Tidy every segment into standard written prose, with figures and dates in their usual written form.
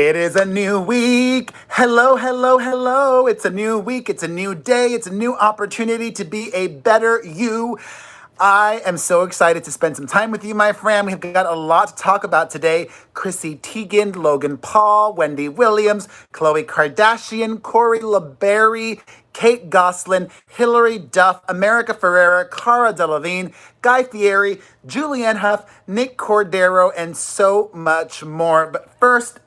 It is a new week. Hello, hello, hello. It's a new week. It's a new day. It's a new opportunity to be a better you. I am so excited to spend some time with you, my friend. We've got a lot to talk about today. Chrissy Teigen, Logan Paul, Wendy Williams, Khloe Kardashian, Corey La Barrie, Kate Gosselin, Hilary Duff, America Ferrera, Cara Delevigne, Guy Fieri, Julianne Hough, Nick Cordero, and so much more. But first,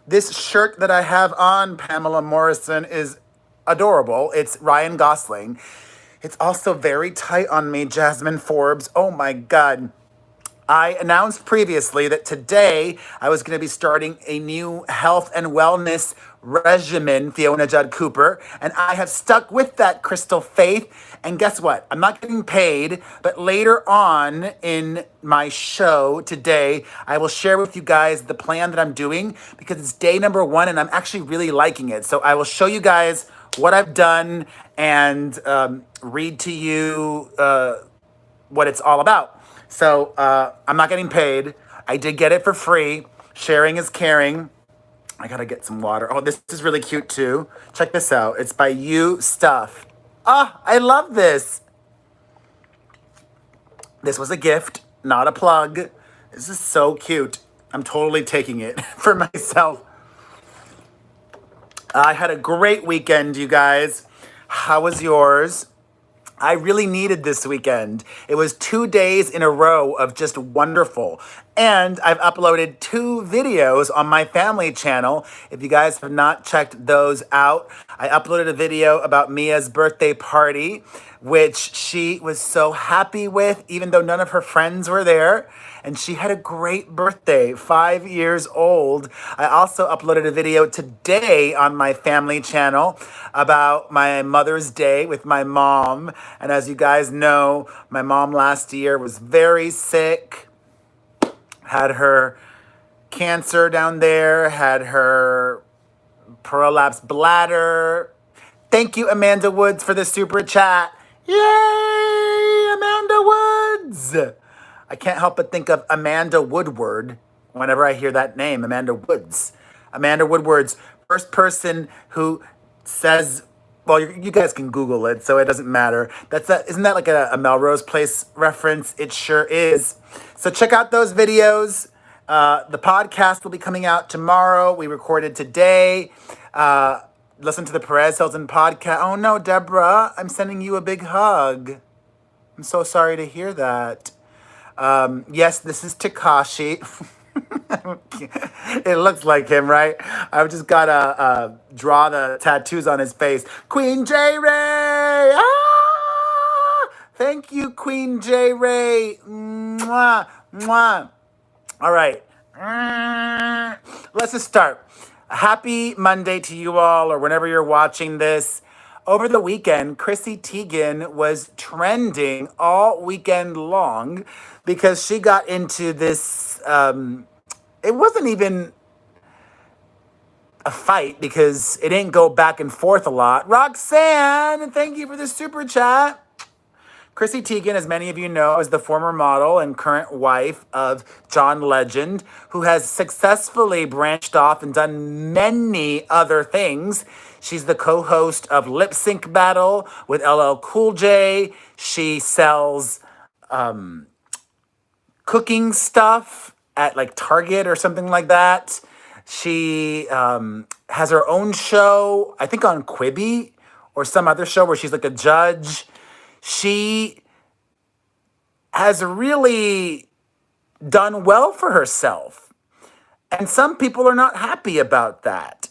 this shirt that I have on, Pamela Morrison, is adorable. It's Ryan Gosling. It's also very tight on me, Jasmine Forbes. Oh my God. I announced previously that today I was going to be starting a new health and wellness regimen, Fiona Judd Cooper, and I have stuck with that, Crystal Faith. And guess what? I'm not getting paid, but later on in my show today, I will share with you guys the plan that I'm doing because it's day number 1 and I'm actually really liking it. So I will show you guys what I've done and read to you what it's all about. So I'm not getting paid. I did get it for free. Sharing is caring. I gotta get some water. Oh, this is really cute too. Check this out. It's by You Stuff. Ah, I love this. This was a gift, not a plug. This is so cute. I'm totally taking it for myself. I had a great weekend, you guys. How was yours? I really needed this weekend. It was 2 days in a row of just wonderful. And I've uploaded 2 videos on my family channel. If you guys have not checked those out, I uploaded a video about Mia's birthday party, which she was so happy with, even though none of her friends were there. And she had a great birthday, 5 years old. I also uploaded a video today on my family channel about my Mother's Day with my mom. And as you guys know, my mom last year was very sick, had her cancer down there, had her prolapsed bladder. Thank you, Amanda Woods, for the super chat. Yay, Amanda Woods! I can't help but think of Amanda Woodward whenever I hear that name, Amanda Woods. Amanda Woodward's first person who says, well, you guys can Google it, so it doesn't matter. Isn't that like a Melrose Place reference? It sure is. So check out those videos. The podcast will be coming out tomorrow. We recorded today. Listen to the Perez Hilton podcast. Oh no, Deborah, I'm sending you a big hug. I'm so sorry to hear that. Yes, this is Takashi. It looks like him, right? I've just got to draw the tattoos on his face. Queen J. Ray! Ah! Thank you, Queen J. Ray. Mwah, mwah. All right. Let's just start. Happy Monday to you all, or whenever you're watching this. Over the weekend, Chrissy Teigen was trending all weekend long because she got into this. It wasn't even a fight because it didn't go back and forth a lot. Roxanne, thank you for the super chat. Chrissy Teigen, as many of you know, is the former model and current wife of John Legend, who has successfully branched off and done many other things. She's the co-host of Lip Sync Battle with LL Cool J. She sells cooking stuff at like Target or something like that. She has her own show, I think on Quibi or some other show where she's like a judge. She has really done well for herself. And some people are not happy about that.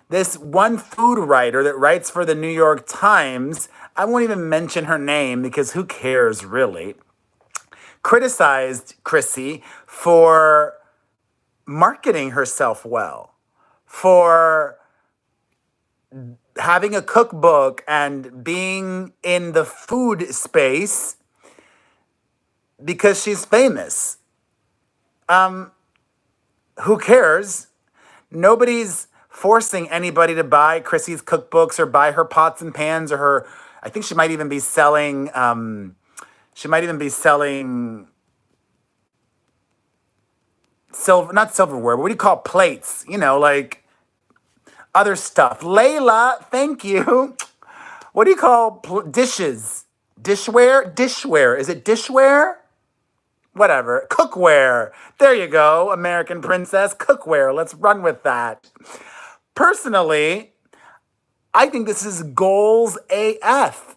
This one food writer that writes for the New York Times, I won't even mention her name because who cares really, criticized Chrissy for marketing herself well, for having a cookbook and being in the food space because she's famous. Who cares? Nobody's forcing anybody to buy Chrissy's cookbooks or buy her pots and pans or her. I think she might even be selling. not silverware, but what do you call plates? Like other stuff. Layla, thank you. What do you call dishes? Dishware? Dishware. Is it dishware? Whatever. Cookware. There you go, American princess. Cookware. Let's run with that. Personally, I think this is goals AF.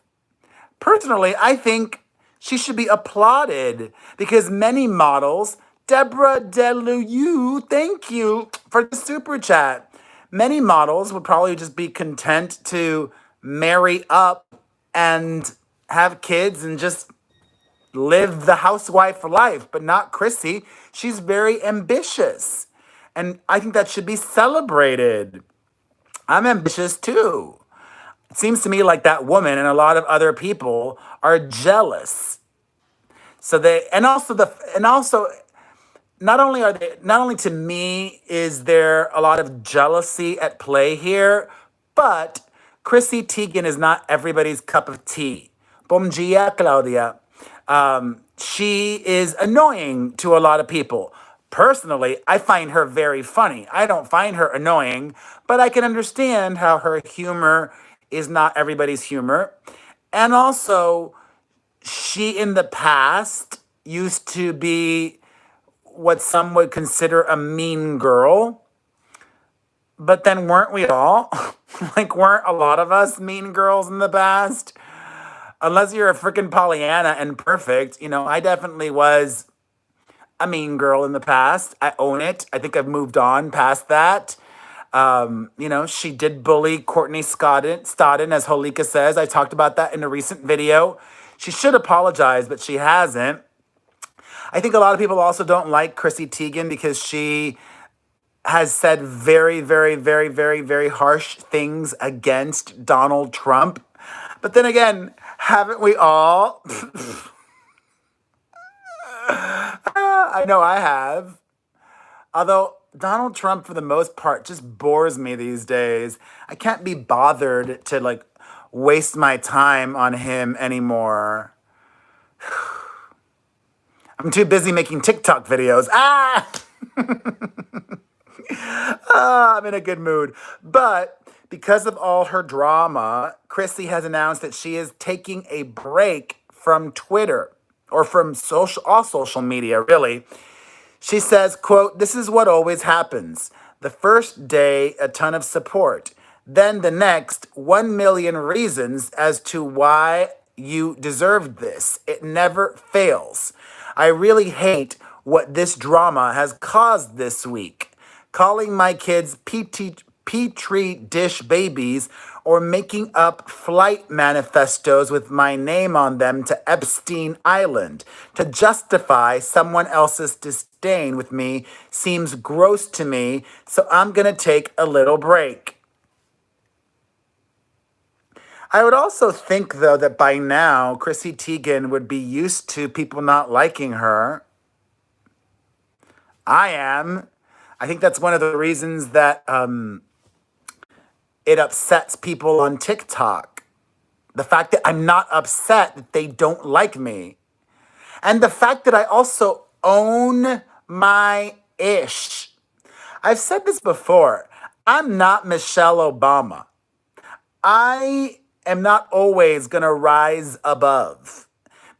Personally, I think she should be applauded because many models, Deborah Deluyu, thank you for the super chat. Many models would probably just be content to marry up and have kids and just live the housewife life, but not Chrissy. She's very ambitious. And I think that should be celebrated. I'm ambitious too. It seems to me like that woman and a lot of other people are jealous. So not only to me is there a lot of jealousy at play here, but Chrissy Teigen is not everybody's cup of tea. Bom dia, Claudia. She is annoying to a lot of people. Personally, I find her very funny. I don't find her annoying, but I can understand how her humor is not everybody's humor. And also, she in the past used to be what some would consider a mean girl. But then weren't we all? Like, weren't a lot of us mean girls in the past? Unless you're a freaking Pollyanna and perfect, I definitely was a mean girl in the past. I own it. I think I've moved on past that. She did bully Courtney Stodden, as Holika says. I talked about that in a recent video. She should apologize, but she hasn't. I think a lot of people also don't like Chrissy Teigen because she has said very, very, very, very, very harsh things against Donald Trump. But then again, haven't we all? I know I have. Although Donald Trump, for the most part, just bores me these days. I can't be bothered to waste my time on him anymore. I'm too busy making TikTok videos. I'm in a good mood. But because of all her drama, Chrissy has announced that she is taking a break from Twitter or from all social media, really. She says, quote, "This is what always happens. The first day, a ton of support. Then the next, 1 million reasons as to why you deserved this. It never fails. I really hate what this drama has caused this week. Calling my kids petri dish babies or making up flight manifestos with my name on them to Epstein Island to justify someone else's disdain with me seems gross to me, so I'm going to take a little break." I would also think, though, that by now, Chrissy Teigen would be used to people not liking her. I am. I think that's one of the reasons that it upsets people on TikTok. The fact that I'm not upset that they don't like me. And the fact that I also own my ish. I've said this before. I'm not Michelle Obama. I am not always going to rise above.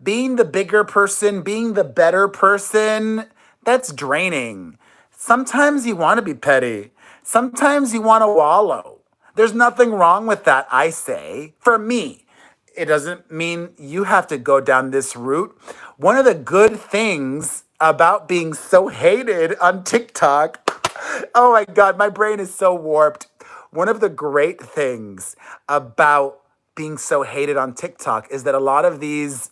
Being the bigger person, being the better person, that's draining. Sometimes you want to be petty. Sometimes you want to wallow. There's nothing wrong with that, I say. For me, it doesn't mean you have to go down this route. One of the good things about being so hated on TikTok, oh my God, my brain is so warped. One of the great things about being so hated on TikTok is that a lot of these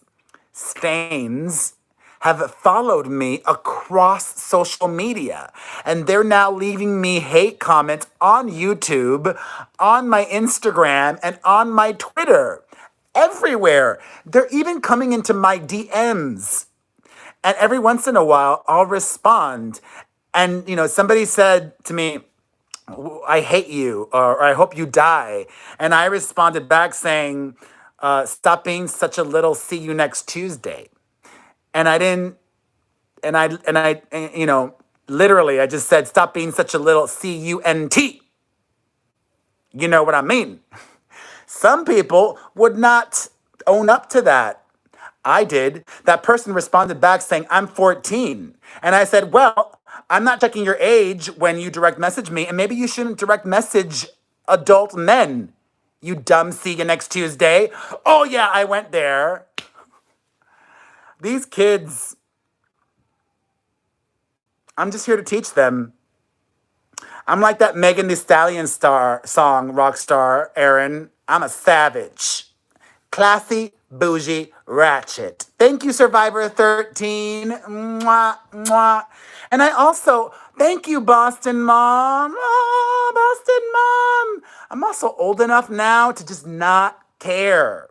stains have followed me across social media. And they're now leaving me hate comments on YouTube, on my Instagram, and on my Twitter. Everywhere. They're even coming into my DMs. And every once in a while, I'll respond. And, somebody said to me, "I hate you," or "I hope you die." And I responded back saying, "Stop being such a little, see you next Tuesday." And I didn't, and I, Literally, I just said, stop being such a little cunt. You know what I mean? Some people would not own up to that. I did. That person responded back saying, I'm 14. And I said, well, I'm not checking your age when you direct message me, and maybe you shouldn't direct message adult men. You dumb, see you next Tuesday. Oh, yeah, I went there. These kids, I'm just here to teach them. I'm like that Megan Thee Stallion song, rock star, Aaron. I'm a savage. Classy, bougie, ratchet. Thank you, Survivor 13. Mwah, mwah. And I also, thank you, Boston Mom. Oh, Boston Mom. I'm also old enough now to just not care.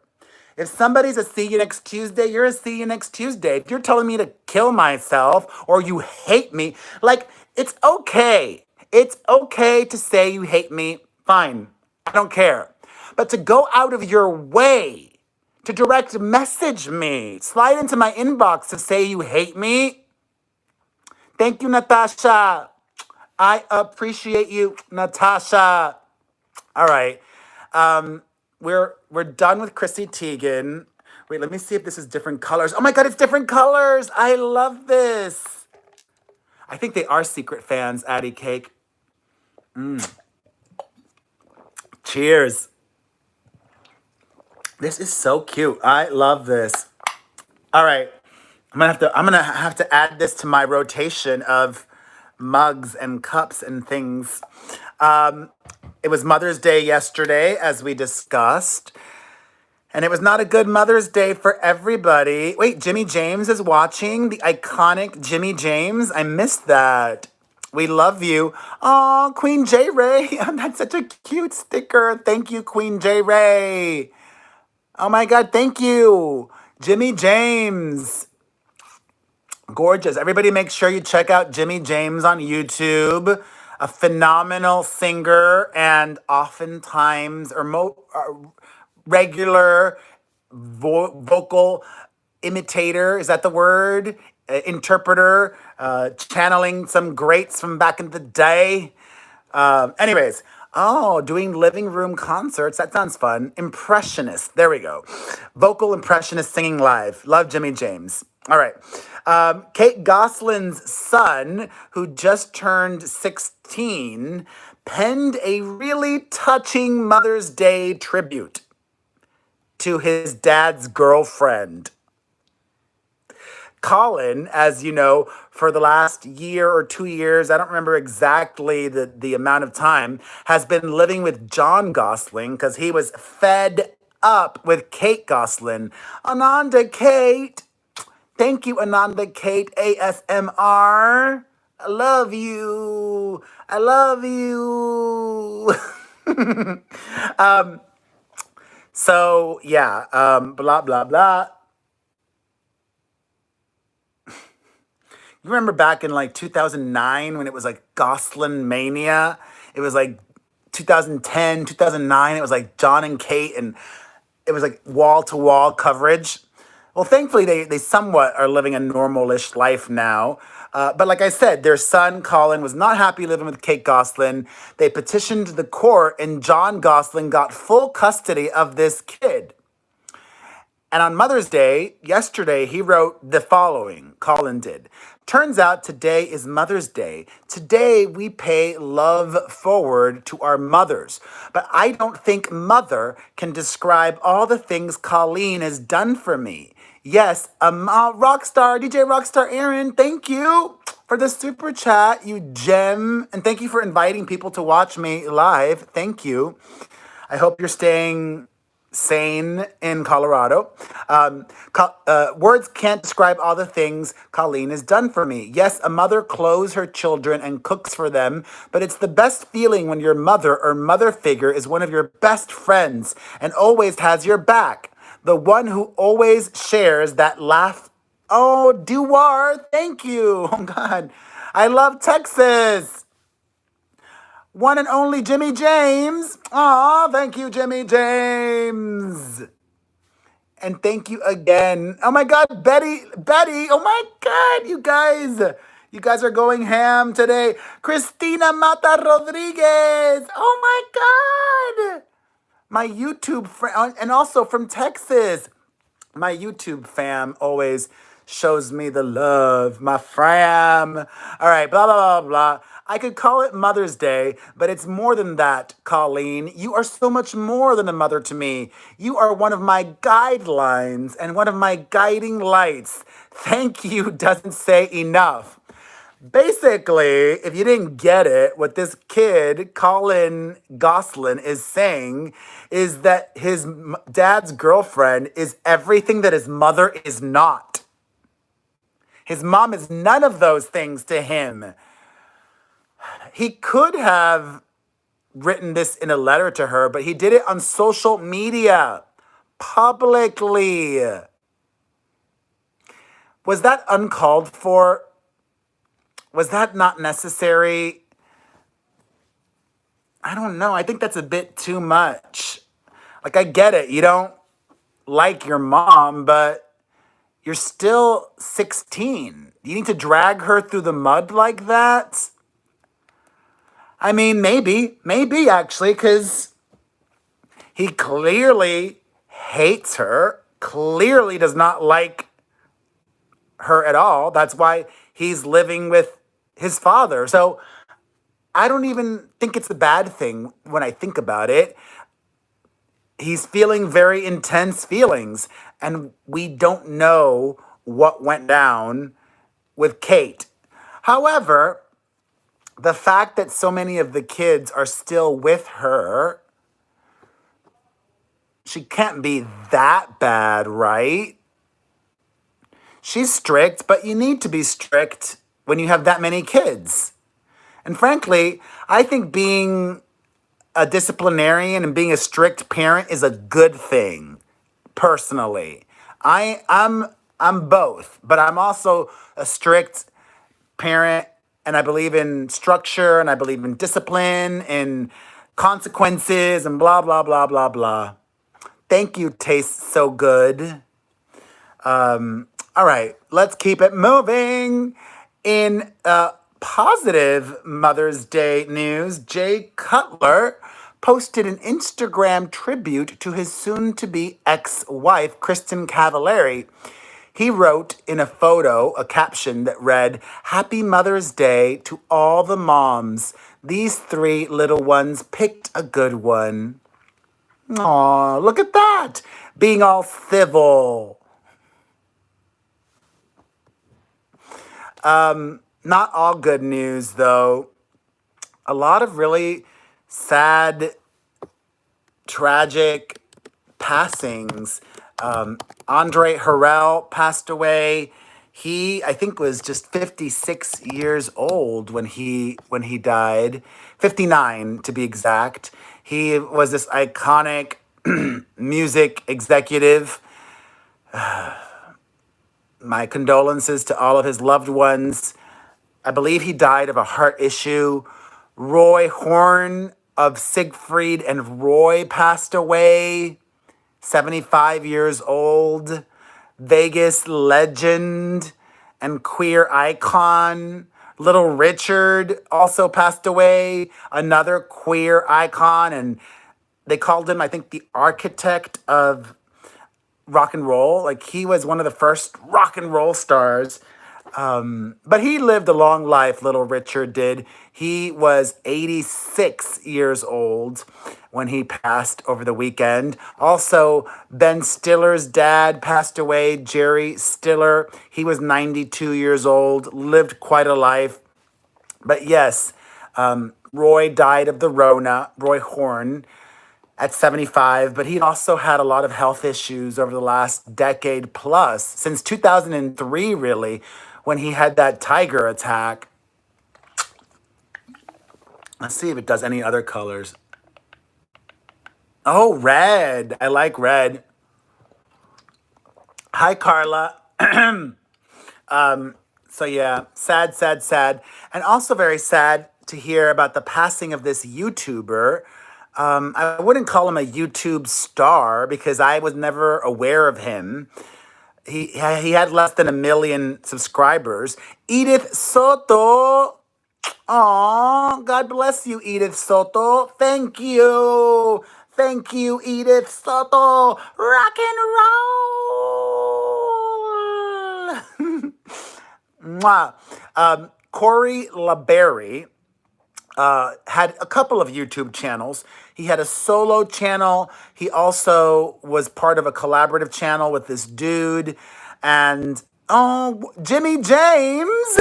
If somebody's a see you next Tuesday, you're a see you next Tuesday. If you're telling me to kill myself or you hate me, like, it's okay. It's okay to say you hate me. Fine. I don't care. But to go out of your way to direct message me, slide into my inbox to say you hate me. Thank you, Natasha. I appreciate you, Natasha. All right. We're done with Chrissy Teigen. Wait, let me see if this is different colors. Oh my God, it's different colors. I love this. I think they are secret fans, Addie Cake. Cheers. This is so cute. I love this. All right. I'm gonna have to add this to my rotation of mugs and cups and things. It was Mother's Day yesterday, as we discussed. And it was not a good Mother's Day for everybody. Wait, Jimmy James is watching? The iconic Jimmy James? I missed that. We love you. Oh, Queen J. Ray. That's such a cute sticker. Thank you, Queen J. Ray. Oh my God, thank you. Jimmy James. Gorgeous. Everybody make sure you check out Jimmy James on YouTube. A phenomenal singer and oftentimes, regular vocal imitator. Is that the word? Interpreter, channeling some greats from back in the day. Anyways, oh, doing living room concerts. That sounds fun. Impressionist. There we go. Vocal impressionist singing live. Love Jimmy James. All right. Kate Gosselin's son, who just turned 16, penned a really touching Mother's Day tribute to his dad's girlfriend. Colin, as you know, for the last year or 2 years, I don't remember exactly the amount of time, has been living with John Gosselin because he was fed up with Kate Gosselin. Ananda Kate. Thank you, Ananda Kate, ASMR. I love you. I love you. So, yeah, blah, blah, blah. You remember back in like 2009 when it was like Gosselin Mania? It was like 2010, 2009. It was like John and Kate, and it was like wall to wall coverage. Well, thankfully, they somewhat are living a normal-ish life now. But like I said, their son, Colin, was not happy living with Kate Gosselin. They petitioned the court, and John Gosselin got full custody of this kid. And on Mother's Day, yesterday, he wrote the following. Colin did. Turns out today is Mother's Day. Today we pay love forward to our mothers. But I don't think mother can describe all the things Colleen has done for me. Yes, Rockstar, DJ Rockstar Aaron, thank you for the super chat, you gem. And thank you for inviting people to watch me live. Thank you. I hope you're staying sane in Colorado. Words can't describe all the things Colleen has done for me. Yes, a mother clothes her children and cooks for them, but it's the best feeling when your mother or mother figure is one of your best friends and always has your back. The one who always shares that laugh. Oh, Duar, thank you. Oh, God. I love Texas. One and only Jimmy James. Aw, thank you, Jimmy James. And thank you again. Oh my God, Betty. Oh my God, you guys. You guys are going ham today. Christina Mata Rodriguez. Oh my God. My YouTube friend, and also from Texas. My YouTube fam always shows me the love. My fam. All right, blah, blah, blah, blah. I could call it Mother's Day, but it's more than that, Colleen. You are so much more than a mother to me. You are one of my guidelines and one of my guiding lights. Thank you doesn't say enough. Basically, if you didn't get it, what this kid, Colin Gosselin, is saying is that his dad's girlfriend is everything that his mother is not. His mom is none of those things to him. He could have written this in a letter to her, but he did it on social media, publicly. Was that uncalled for? Was that not necessary? I don't know. I think that's a bit too much. Like, I get it. You don't like your mom, but you're still 16. You need to drag her through the mud like that? I mean, maybe actually, because he clearly hates her, clearly does not like her at all. That's why he's living with his father. So I don't even think it's a bad thing when I think about it. He's feeling very intense feelings, and we don't know what went down with Kate. However, the fact that so many of the kids are still with her, she can't be that bad, right? She's strict, but you need to be strict when you have that many kids. And frankly, I think being a disciplinarian and being a strict parent is a good thing, personally. I'm both, but I'm also a strict parent, and I believe in structure, and I believe in discipline and consequences and blah, blah, blah, blah, blah. Thank you, tastes so good. All right, let's keep it moving. In positive Mother's Day news, Jay Cutler posted an Instagram tribute to his soon-to-be ex-wife, Kristin Cavallari. He wrote in a photo a caption that read, "Happy Mother's Day to all the moms. These three little ones picked a good one." Aw, look at that. Being all civil. Not all good news, though. A lot of really sad, tragic passings. Andre Harrell passed away. He, I think, was just 56 years old when he died. 59 to be exact. He was this iconic music executive. My condolences to all of his loved ones. I believe he died of a heart issue. Roy Horn of Siegfried and Roy passed away, 75 years old. Vegas legend and queer icon. Little Richard also passed away, another queer icon, and they called him, I think, the architect of rock and roll. Like, he was one of the first rock and roll stars. But he lived a long life, Little Richard did. He was 86 years old when he passed over the weekend. Also, Ben Stiller's dad passed away, Jerry Stiller. He was 92 years old, lived quite a life. But yes, Roy died of the Rona, Roy Horn, at 75, but he also had a lot of health issues over the last decade plus, since 2003, really, when he had that tiger attack. Let's see if it does any other colors. Oh, red. I like red. Hi, Carla. So yeah, sad, sad, sad. And also very sad to hear about the passing of this YouTuber. I wouldn't call him a YouTube star because I was never aware of him. he had less than 1 million subscribers. Edith Soto. Aw, God bless you, Edith Soto. Thank you. Thank you, Edith Soto. Rock and roll. Mwah. Corey La Barrie had a couple of YouTube channels. He had a solo channel. He also was part of a collaborative channel with this dude. And, oh, Jimmy James.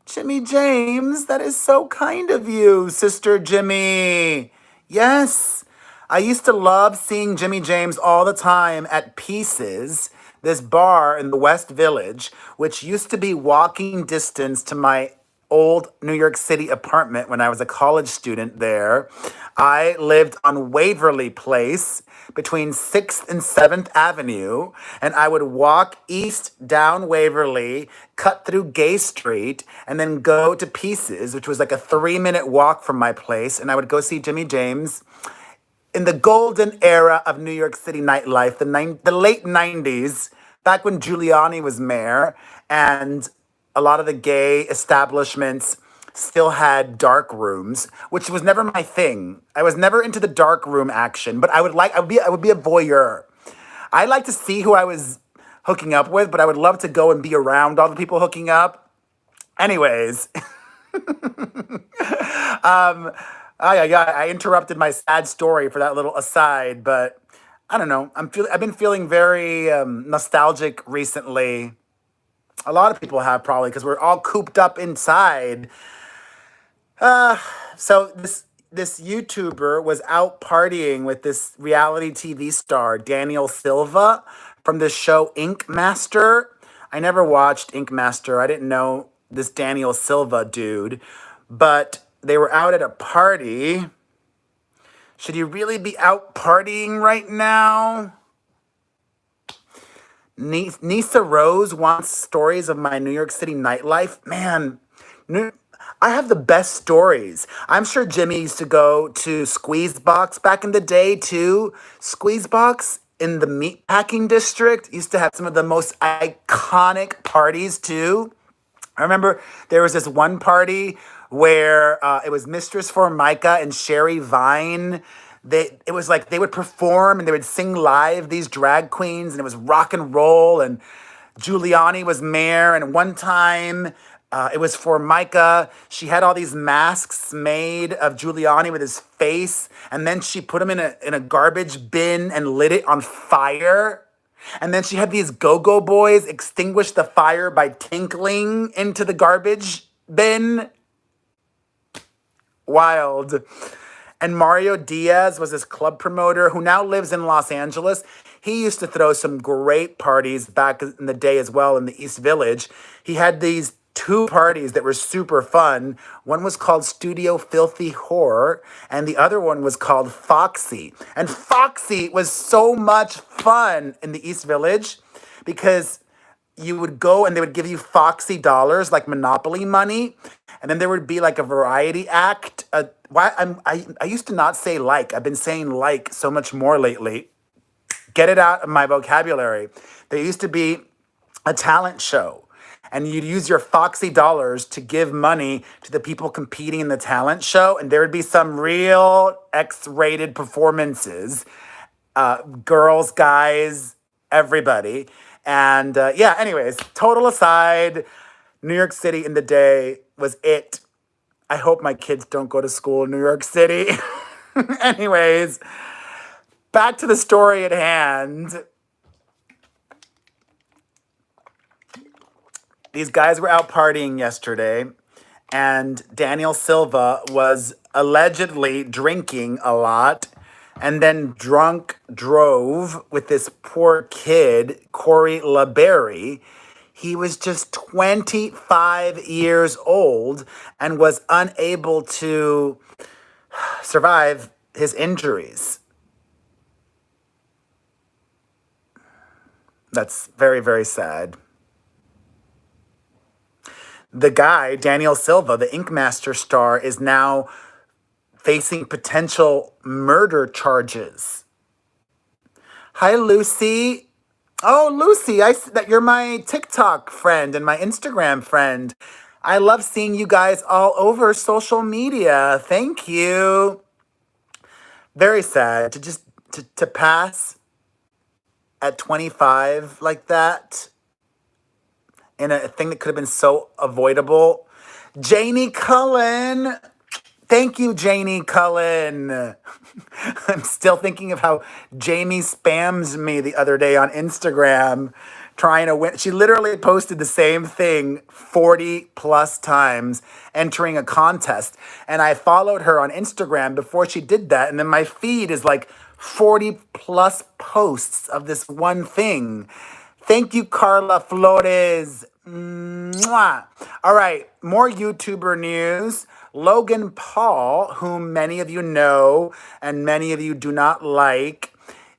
Jimmy James, that is so kind of you, Sister Jimmy. Yes. I used to love seeing Jimmy James all the time at Pieces, this bar in the West Village, which used to be walking distance to my old New York City apartment when I was a college student there. I lived on Waverly Place between 6th and 7th Avenue, and I would walk east down Waverly, cut through Gay Street, and then go to Pieces, which was like a 3-minute walk from my place, and I would go see Jimmy James in the golden era of New York City nightlife, the late 90s, back when Giuliani was mayor, and a lot of the gay establishments still had dark rooms, which was never my thing. I was never into the dark room action, but I would be a voyeur. I like to see who I was hooking up with, but I would love to go and be around all the people hooking up. Anyways, I interrupted my sad story for that little aside, but I don't know. I've been feeling very nostalgic recently. A lot of people have probably because we're all cooped up inside. So this YouTuber was out partying with this reality TV star, Daniel Silva, from the show Ink Master. I never watched Ink Master. I didn't know this Daniel Silva dude, but they were out at a party. Should you really be out partying right now? Nisa Rose wants stories of my New York City nightlife. Man, I have the best stories. I'm sure Jimmy used to go to Squeeze Box back in the day too. Squeeze Box in the meatpacking district used to have some of the most iconic parties too. I remember there was this one party where it was Mistress Formica and Sherry Vine. It was like they would perform and they would sing live, these drag queens, and it was rock and roll. And Giuliani was mayor. And one time it was Formica. She had all these masks made of Giuliani with his face, and then she put them in a garbage bin and lit it on fire. And then she had these go-go boys extinguish the fire by tinkling into the garbage bin. Wild. And Mario Diaz was this club promoter who now lives in Los Angeles. He used to throw some great parties back in the day as well in the East Village. He had these 2 parties that were super fun. One was called Studio Filthy Whore, and the other one was called Foxy. And Foxy was so much fun in the East Village because you would go and they would give you Foxy dollars, like Monopoly money, and then there would be like a variety act. I used to not say like. I've been saying like so much more lately. Get it out of my vocabulary. There used to be a talent show. And you'd use your Foxy dollars to give money to the people competing in the talent show. And there would be some real X-rated performances. Girls, guys, everybody. And anyways, total aside, New York City in the day was it. I hope my kids don't go to school in New York City. Anyways, back to the story at hand. These guys were out partying yesterday, and Daniel Silva was allegedly drinking a lot and then drunk drove with this poor kid, Corey La Barrie. He was just 25 years old and was unable to survive his injuries. That's very, very sad. The guy, Daniel Silva, the Ink Master star, is now facing potential murder charges. Hi, Lucy. Oh, Lucy, that you're my TikTok friend and my Instagram friend. I love seeing you guys all over social media. Thank you. Very sad to just to pass at 25 like that in a thing that could have been so avoidable. Janie Cullen. Thank you, Janie Cullen. I'm still thinking of how Jamie spams me the other day on Instagram trying to win. She literally posted the same thing 40 plus times entering a contest. And I followed her on Instagram before she did that. And then my feed is like 40 plus posts of this one thing. Thank you, Carla Flores. Mwah. All right, more YouTuber news. Logan Paul, whom many of you know and many of you do not like,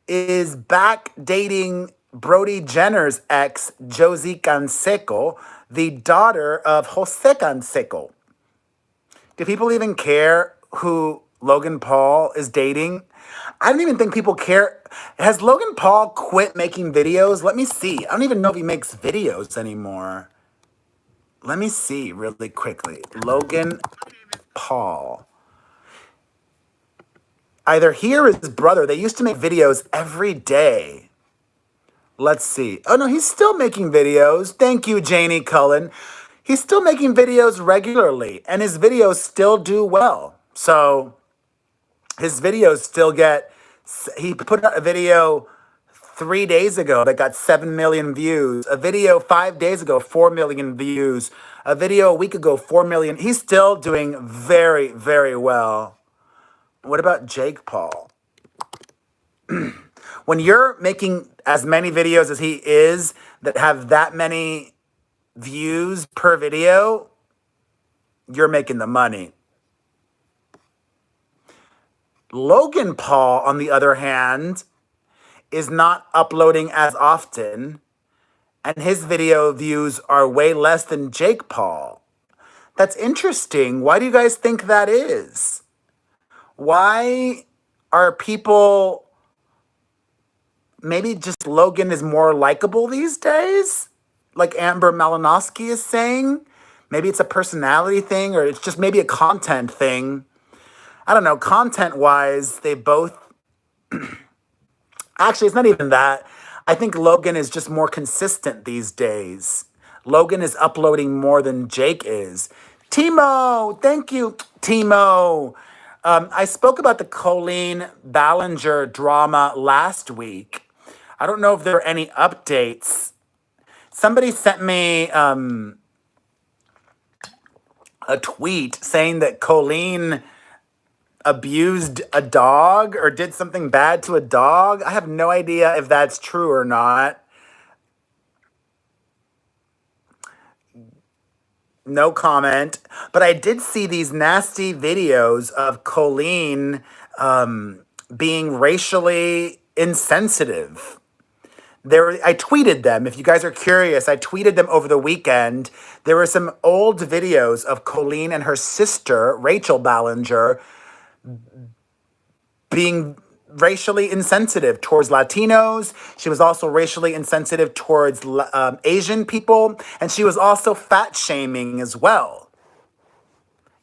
is back dating Brody Jenner's ex, Josie Canseco, the daughter of Jose Canseco. Do people even care who Logan Paul is dating? I don't even think people care. Has Logan Paul quit making videos? Let me see. I don't even know if he makes videos anymore. Let me see really quickly. Logan Paul. Either he or his brother. They used to make videos every day. Let's see. Oh no, he's still making videos. Thank you, Janie Cullen. He's still making videos regularly, and his videos still do well. So his videos still get. He put out a video 3 days ago that got 7 million views. A video 5 days ago, 4 million views. A video a week ago, 4 million. He's still doing very, very well. What about Jake Paul? When you're making as many videos as he is that have that many views per video, you're making the money. Logan Paul, on the other hand, is not uploading as often, and his video views are way less than Jake Paul. That's interesting. Why do you guys think that is? Why are people... Maybe just Logan is more likable these days? Like Amber Malinowski is saying? Maybe it's a personality thing, or it's just maybe a content thing. I don't know. Content-wise, they both... Actually, it's not even that. I think Logan is just more consistent these days. Logan is uploading more than Jake is. Timo, thank you, Timo. I spoke about the Colleen Ballinger drama last week. I don't know if there are any updates. Somebody sent me a tweet saying that Colleen abused a dog or did something bad to a dog. I have no idea if that's true or not. No comment. But I did see these nasty videos of Colleen being racially insensitive. I tweeted them. If you guys are curious, I tweeted them over the weekend. There were some old videos of Colleen and her sister, Rachel Ballinger, being racially insensitive towards Latinos. She was also racially insensitive towards Asian people. And she was also fat shaming as well.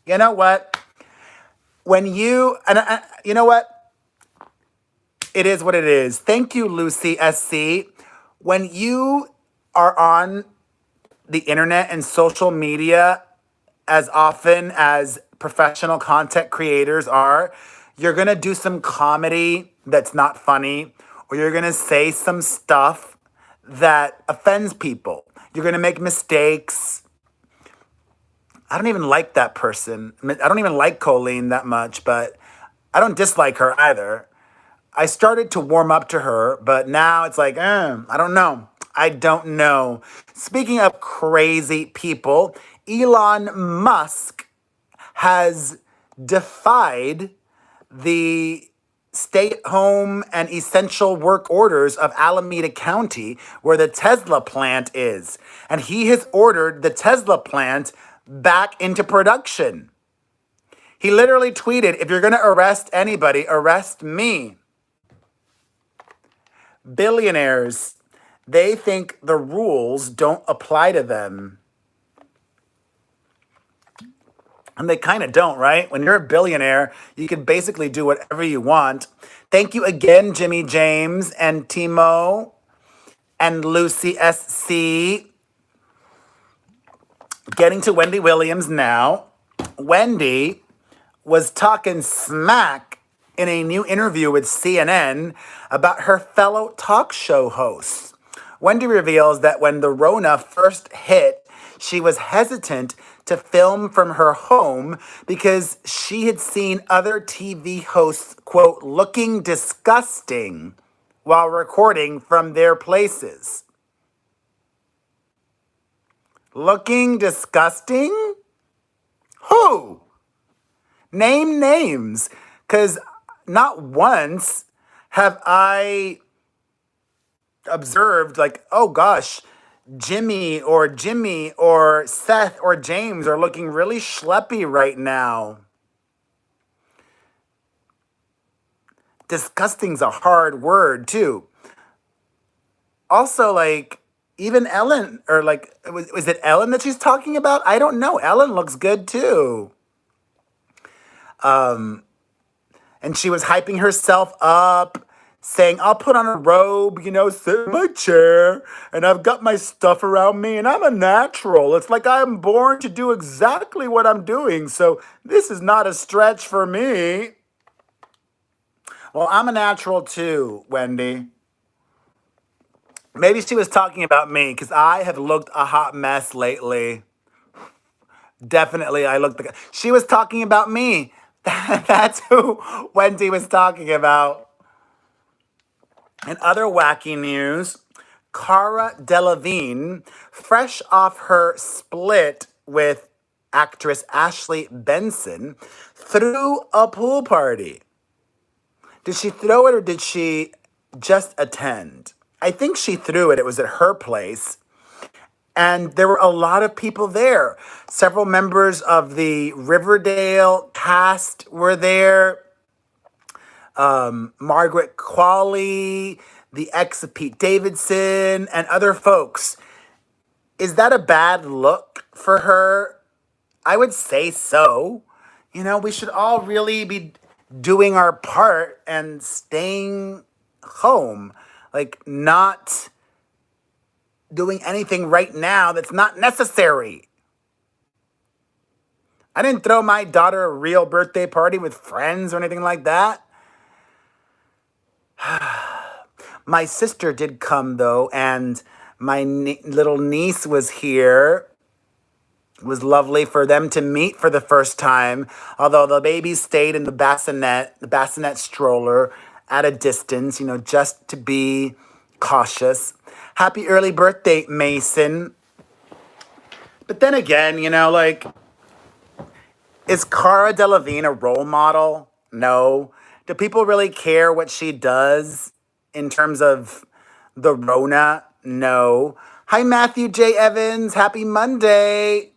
You know what? You know what? It is what it is. Thank you, Lucy SC. When you are on the internet and social media as often as professional content creators are, you're going to do some comedy that's not funny, or you're going to say some stuff that offends people. You're going to make mistakes. I don't even like that person. I don't even like Colleen that much, but I don't dislike her either. I started to warm up to her, but now it's like, I don't know. I don't know. Speaking of crazy people, Elon Musk has defied the stay-at-home and essential work orders of Alameda County, where the Tesla plant is. And he has ordered the Tesla plant back into production. He literally tweeted, "If you're going to arrest anybody, arrest me." Billionaires. They think the rules don't apply to them. And they kind of don't, right? When you're a billionaire, you can basically do whatever you want. Thank you again, Jimmy James and Timo and Lucy SC. Getting to Wendy Williams now. Wendy was talking smack in a new interview with CNN about her fellow talk show hosts. Wendy reveals that when the Rona first hit, she was hesitant to film from her home because she had seen other TV hosts, quote, looking disgusting while recording from their places. Looking disgusting? Who? Name names. Because not once have I observed, like, oh gosh, Jimmy or Seth or James are looking really schleppy right now. Disgusting's a hard word, too. Also, like, even Ellen, or like, was it Ellen that she's talking about? I don't know. Ellen looks good, too. And she was hyping herself up, saying, I'll put on a robe, sit in my chair, and I've got my stuff around me, and I'm a natural. It's like I'm born to do exactly what I'm doing, so this is not a stretch for me. Well, I'm a natural too, Wendy. Maybe she was talking about me, because I have looked a hot mess lately. Definitely, I looked. She was talking about me. That's who Wendy was talking about. In other wacky news, Cara Delevigne, fresh off her split with actress Ashley Benson, threw a pool party. Did she throw it or did she just attend? I think she threw it. It was at her place. And there were a lot of people there. Several members of the Riverdale cast were there. Margaret Qualley, the ex of Pete Davidson, and other folks. Is that a bad look for her? I would say so. We should all really be doing our part and staying home. Like, not doing anything right now that's not necessary. I didn't throw my daughter a real birthday party with friends or anything like that. My sister did come, though, and my little niece was here. It was lovely for them to meet for the first time, although the baby stayed in the bassinet stroller at a distance, just to be cautious. Happy early birthday, Mason. But then again, is Cara Delevigne a role model? No. Do people really care what she does in terms of the Rona? No. Hi, Matthew J. Evans. Happy Monday.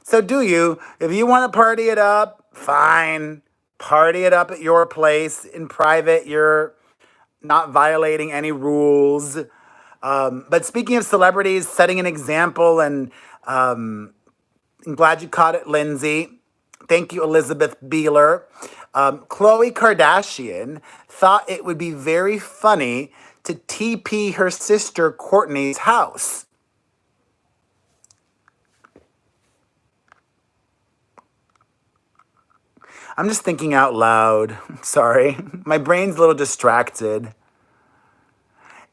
So if you want to party it up, fine. Party it up at your place in private. You're not violating any rules. But speaking of celebrities, setting an example, and I'm glad you caught it, Lindsay. Thank you, Elizabeth Beeler. Khloe Kardashian thought it would be very funny to TP her sister Kourtney's house. I'm just thinking out loud. Sorry. My brain's a little distracted.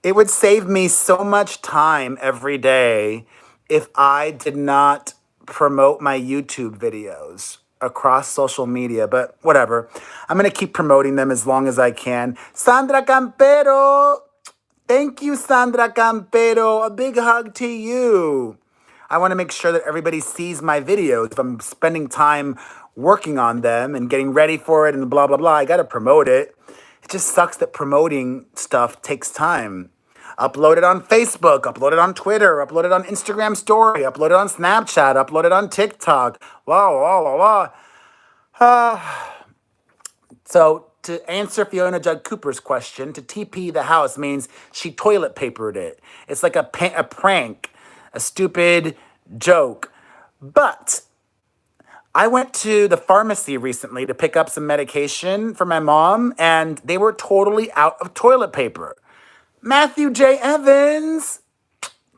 It would save me so much time every day if I did not promote my YouTube videos across social media, but whatever. I'm going to keep promoting them as long as I can. Sandra Campero. Thank you, Sandra Campero. A big hug to you. I want to make sure that everybody sees my videos. If I'm spending time working on them and getting ready for it and blah, blah, blah, I got to promote it. It just sucks that promoting stuff takes time. Upload it on Facebook, upload it on Twitter, upload it on Instagram Story, upload it on Snapchat, upload it on TikTok. So to answer Fiona Judd Cooper's question, to TP the house means she toilet papered it. It's like a prank, a stupid joke. But I went to the pharmacy recently to pick up some medication for my mom, and they were totally out of toilet paper. Matthew J. Evans,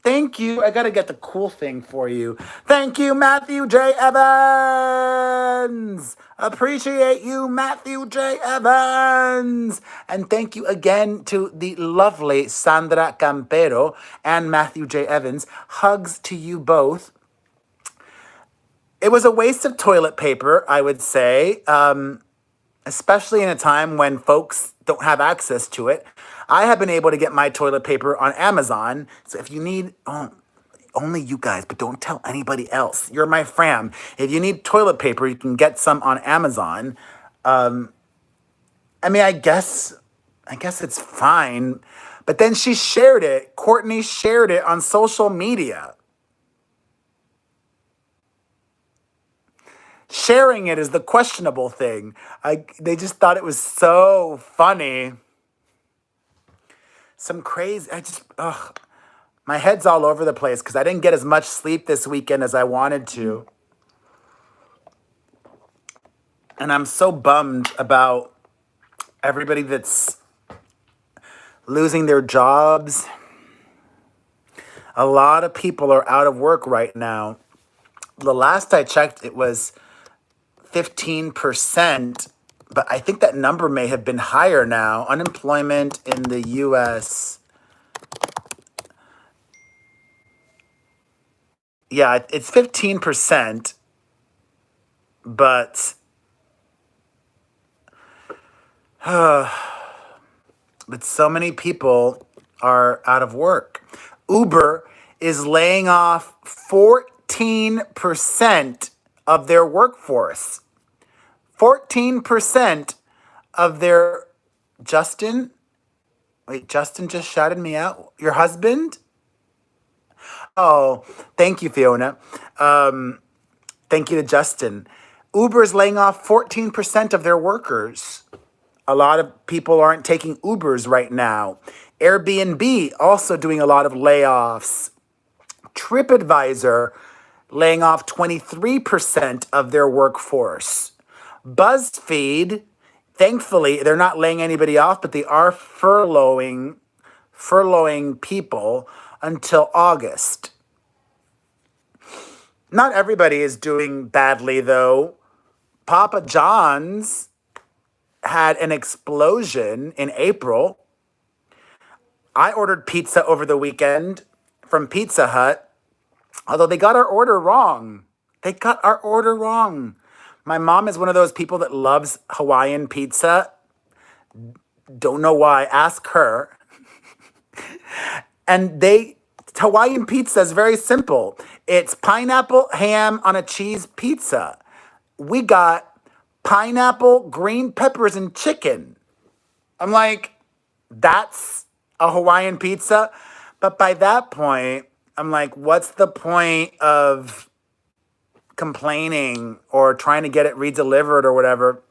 thank you. I gotta get the cool thing for you. Thank you, Matthew J. Evans. Appreciate you, Matthew J. Evans. And thank you again to the lovely Sandra Campero and Matthew J. Evans. Hugs to you both. It was a waste of toilet paper, I would say, especially in a time when folks don't have access to it. I have been able to get my toilet paper on Amazon. So if you need, only you guys, but don't tell anybody else. You're my fam. If you need toilet paper, you can get some on Amazon. I mean, I guess it's fine. But then she shared it. Courtney shared it on social media. Sharing it is the questionable thing. They just thought it was so funny. Some crazy, my head's all over the place because I didn't get as much sleep this weekend as I wanted to. And I'm so bummed about everybody that's losing their jobs. A lot of people are out of work right now. The last I checked, it was 15%, but I think that number may have been higher now. Unemployment in the U.S. Yeah, it's 15%, but so many people are out of work. Uber is laying off 14% of their workforce. 14% of their... Justin just shouted me out. Your husband? Oh, thank you, Fiona. Thank you to Justin. Uber is laying off 14% of their workers. A lot of people aren't taking Ubers right now. Airbnb also doing a lot of layoffs. TripAdvisor laying off 23% of their workforce. BuzzFeed, thankfully, they're not laying anybody off, but they are furloughing people until August. Not everybody is doing badly, though. Papa John's had an explosion in April. I ordered pizza over the weekend from Pizza Hut. Although they got our order wrong. My mom is one of those people that loves Hawaiian pizza. Don't know why. Ask her. And Hawaiian pizza is very simple. It's pineapple, ham on a cheese pizza. We got pineapple, green peppers, and chicken. I'm like, that's a Hawaiian pizza? But by that point, I'm like, what's the point of complaining or trying to get it redelivered or whatever?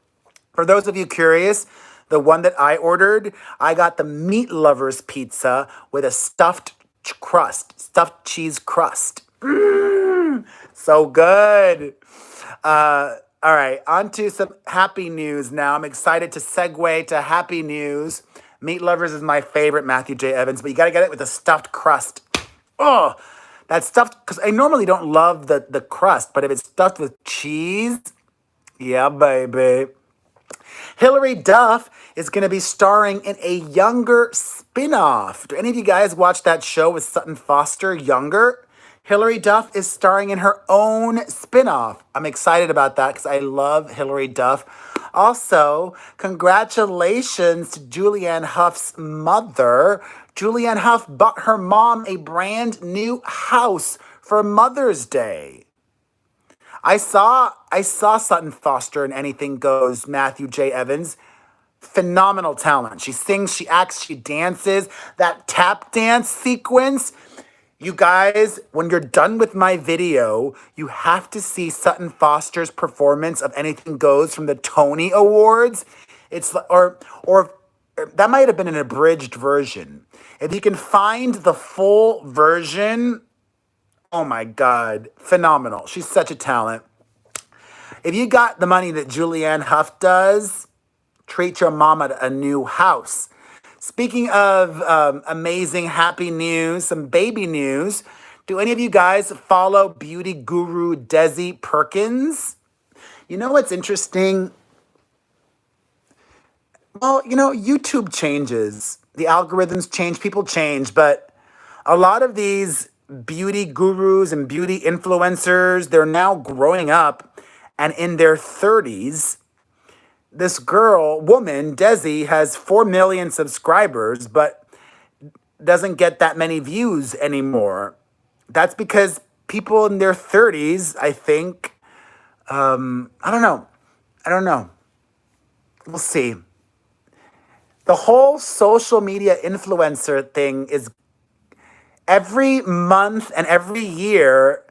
For those of you curious, the one that I ordered, I got the Meat Lovers pizza with a stuffed cheese crust. So good. All right, on to some happy news now. I'm excited to segue to happy news. Meat Lovers is my favorite, Matthew J. Evans, but you got to get it with a stuffed crust. Oh, that stuffed, because I normally don't love the crust, but if it's stuffed with cheese, yeah, baby. Hilary Duff is going to be starring in a Younger spinoff. Do any of you guys watch that show with Sutton Foster, Younger? Hilary Duff is starring in her own spinoff. I'm excited about that because I love Hilary Duff. Also, congratulations to Julianne Hough's mother. Julianne Hough bought her mom a brand new house for Mother's Day. I saw Sutton Foster in Anything Goes, Matthew J. Evans. Phenomenal talent. She sings, she acts, she dances. That tap dance sequence. You guys, when you're done with my video, you have to see Sutton Foster's performance of Anything Goes from the Tony Awards. Or that might have been an abridged version. If you can find the full version, oh my God, phenomenal. She's such a talent. If you got the money that Julianne Hough does, treat your mama to a new house. Speaking of amazing, happy news, some baby news, do any of you guys follow beauty guru Desi Perkins? You know what's interesting? Well, YouTube changes. The algorithms change, people change, but a lot of these beauty gurus and beauty influencers, they're now growing up and in their 30s. This woman, Desi, has 4 million subscribers, but doesn't get that many views anymore. That's because people in their 30s, I think, I don't know. We'll see. The whole social media influencer thing is every month and every year,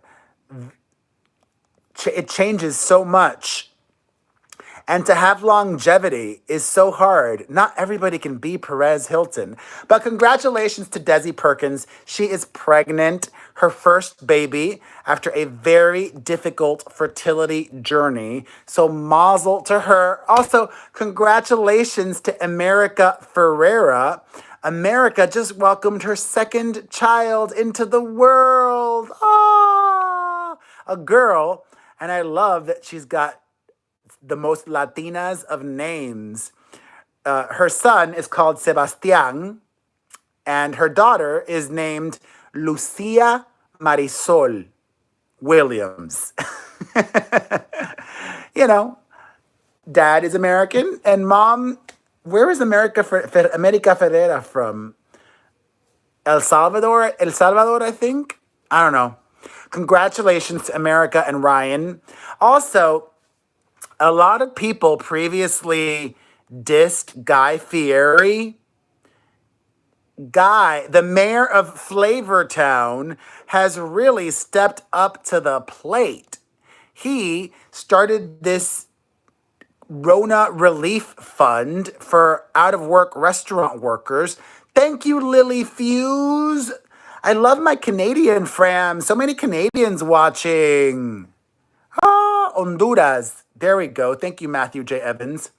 it changes so much. And to have longevity is so hard. Not everybody can be Perez Hilton. But congratulations to Desi Perkins. She is pregnant, her first baby, after a very difficult fertility journey. So mazel to her. Also, congratulations to America Ferrera. America just welcomed her second child into the world. Ah, a girl. And I love that she's got the most Latinas of names. Her son is called Sebastian, and her daughter is named Lucia Marisol Williams. Dad is American, and mom, where is America Ferrera from? El Salvador, I think? I don't know. Congratulations to America and Ryan. Also, a lot of people previously dissed Guy Fieri. Guy, the mayor of Flavortown, has really stepped up to the plate. He started this Rona Relief Fund for out-of-work restaurant workers. Thank you, Lily Fuse. I love my Canadian fam. So many Canadians watching. Honduras. There we go. Thank you, Matthew J. Evans.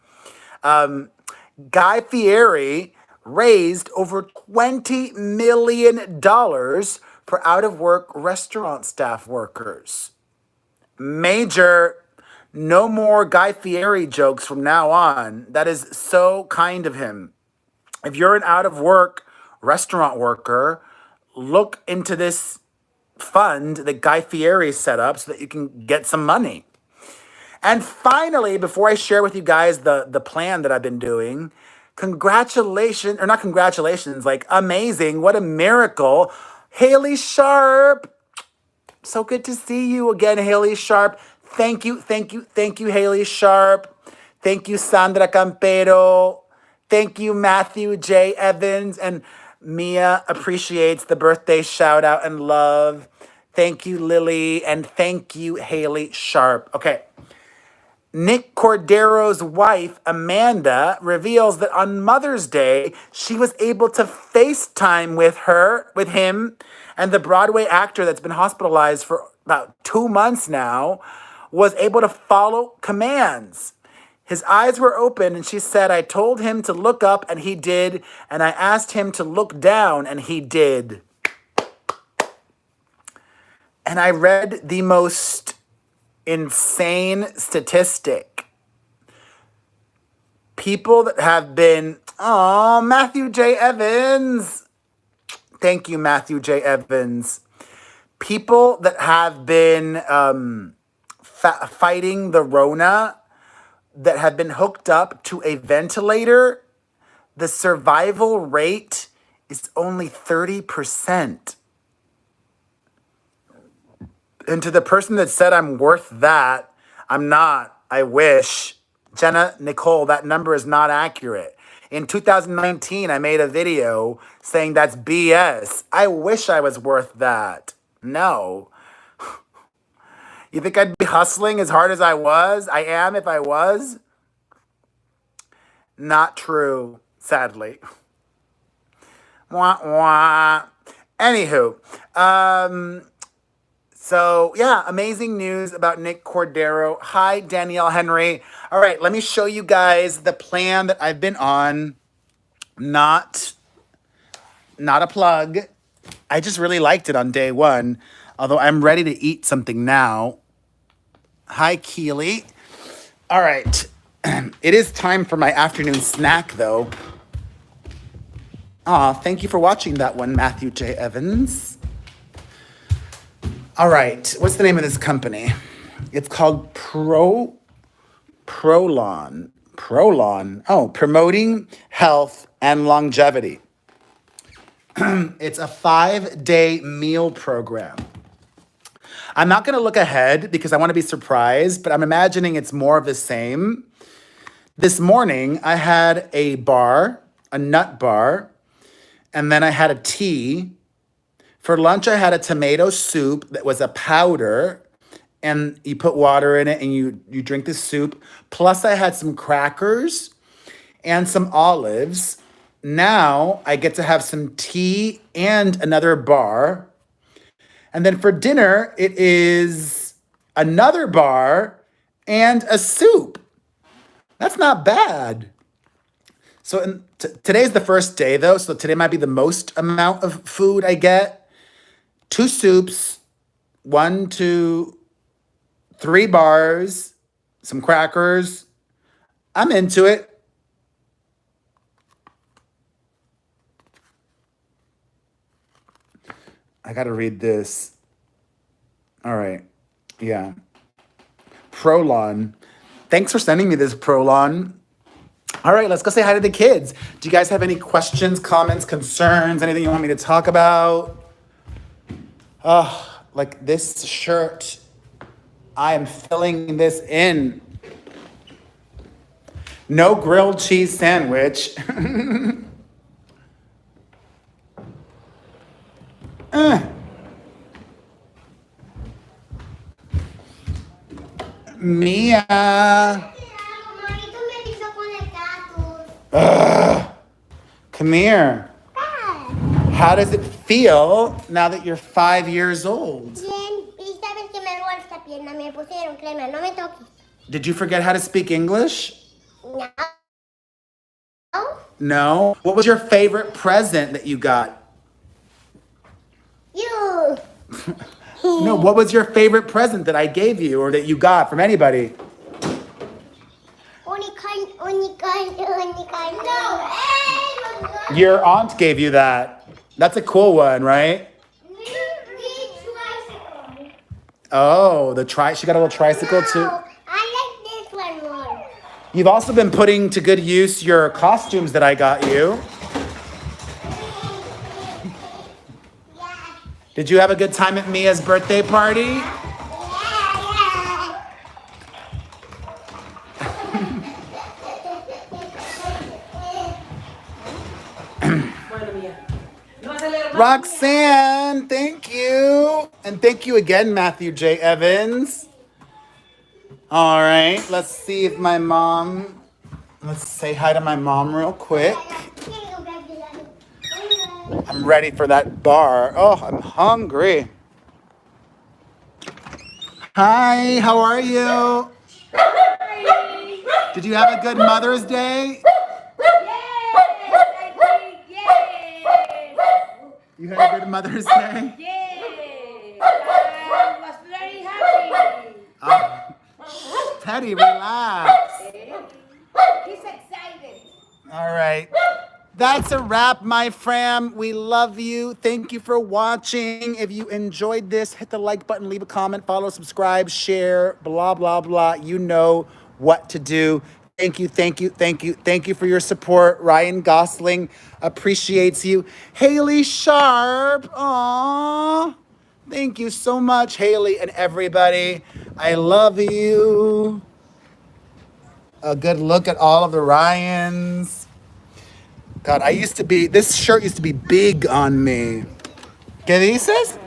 Guy Fieri raised over $20 million for out-of-work restaurant staff workers. Major, no more Guy Fieri jokes from now on. That is so kind of him. If you're an out-of-work restaurant worker, look into this fund that Guy Fieri set up so that you can get some money. And finally, before I share with you guys the plan that I've been doing, amazing, what a miracle. Haley Sharp. So good to see you again, Haley Sharp. Thank you, Haley Sharp. Thank you, Sandra Campero. Thank you, Matthew J. Evans. And Mia appreciates the birthday shout out and love. Thank you, Lily. And thank you, Haley Sharp. Okay. Nick Cordero's wife, Amanda, reveals that on Mother's Day, she was able to FaceTime with him, and the Broadway actor that's been hospitalized for about 2 months now was able to follow commands. His eyes were open, and she said, I told him to look up, and he did, and I asked him to look down, and he did. And I read the most insane statistic. People that have been, Matthew J. Evans. Thank you, Matthew J. Evans. People that have been fighting the Rona, that have been hooked up to a ventilator, the survival rate is only 30%. And to the person that said I'm worth that, I'm not. I wish. Jenna Nicole, that number is not accurate. In 2019, I made a video saying that's BS. I wish I was worth that. No. You think I'd be hustling as hard as I was? I am if I was. Not true, sadly. Wah, wah. Anywho, so yeah, amazing news about Nick Cordero. Hi, Danielle Henry. All right, let me show you guys the plan that I've been on. Not a plug. I just really liked it on day one, although I'm ready to eat something now. Hi, Keely. All right, it is time for my afternoon snack, though. Aw, thank you for watching that one, Matthew J. Evans. All right, what's the name of this company? It's called Prolon. Oh, promoting health and longevity. It's a 5-day meal program. I'm not going to look ahead because I want to be surprised, but I'm imagining it's more of the same. This morning, I had a bar, a nut bar, and then I had a tea. For lunch, I had a tomato soup that was a powder, and you put water in it and you drink the soup. Plus, I had some crackers and some olives. Now, I get to have some tea and another bar. And then for dinner, it is another bar and a soup. That's not bad. So today's the first day, though, so today might be the most amount of food I get. 2 soups, 1, 2, 3 bars, some crackers. I'm into it. I gotta read this. All right. Yeah. Prolon. Thanks for sending me this, Prolon. All right, let's go say hi to the kids. Do you guys have any questions, comments, concerns, anything you want me to talk about? Like this shirt. I am filling this in. No grilled cheese sandwich. Mia. Come here. How does it feel now that you're 5 years old? Did you forget how to speak English? No. No? What was your favorite present that you got? You. No, what was your favorite present that I gave you or that you got from anybody? No. Your aunt gave you that. That's a cool one, right? Oh, she got a little tricycle too. No, I like this one more. You've also been putting to good use your costumes that I got you. Yeah. Did you have a good time at Mia's birthday party? Yeah. Roxanne, thank you. And thank you again, Matthew J. Evans. All right, let's see if let's say hi to my mom real quick. I'm ready for that bar. Oh, I'm hungry. Hi, how are you? Did you have a good Mother's Day? You had a good Mother's Day? Yes, I was very happy. Teddy, relax. He's excited. All right. That's a wrap, my fam. We love you. Thank you for watching. If you enjoyed this, hit the like button, leave a comment, follow, subscribe, share, blah, blah, blah. You know what to do. Thank you, thank you, thank you, thank you for your support. Ryan Gosling appreciates you. Haley Sharp, aww. Thank you so much, Haley and everybody. I love you. A good look at all of the Ryans. God, this shirt used to be big on me. ¿Qué dices?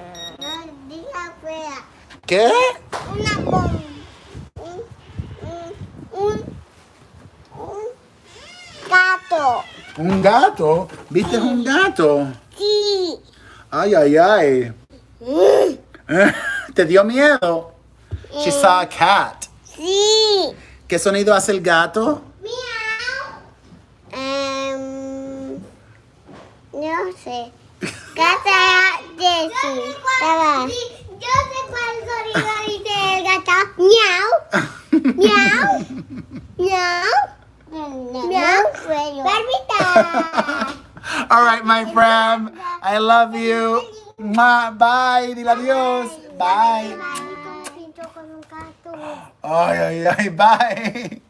¿Qué? Un gato? ¿Viste un gato? Sí. Ay, ay, ay. ¿Te dio miedo? She saw a cat. Sí. ¿Qué sonido hace el gato? Miau. No sé. Casa Desi. Yo sé cuál sonido dice el gato. Miau. Miau. Miau. Miau. Barbita. All right, my friend. I love you. Mwah. Bye. Dile adios. Bye. Pinto con un gato. Ay, ay, ay. Bye.